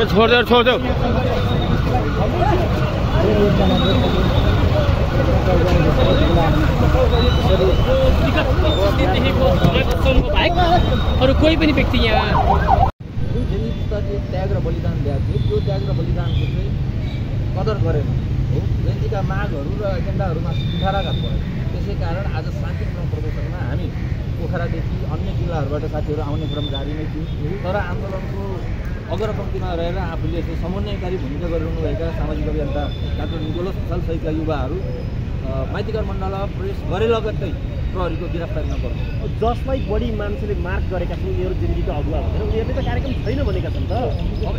छोड़ दो अरू कोही पनि व्यक्ति यहाँ जुन त्याग र बलिदान दिएको थियो त्यो त्याग र बलिदानको चाहिँ कदर गरेन हो। जयन्तीका मागहरू र एजेन्डाहरूमा कुठाराघात भयो। त्यसै कारण आज शान्तिपूर्ण प्रदर्शनमा हामी पोखरादेखि अन्य जिल्लाहरूबाट साथीहरू आउने क्रम जारी नै थियो। तर आन्दोलनको अग्रपङ्क्तिमा रहेर आफूले चाहिँ समन्वयकारी भूमिका गरिरहनुभएका सामाजिक अभियन्ता डाक्टर निकोलस भुसाल सहितका युवाहरू माइतीघर मण्डलमा प्रवेश गरे लगत्तै प्रहरीको गिरफ्तारी नगर्नु, जसलाई बढी मान्छेले मार्क गरेका छन् उनीहरू जिन्दगीको अगुवा भनेर उनीहरूले त कार्यक्रम छैन भनेका छन् त। अब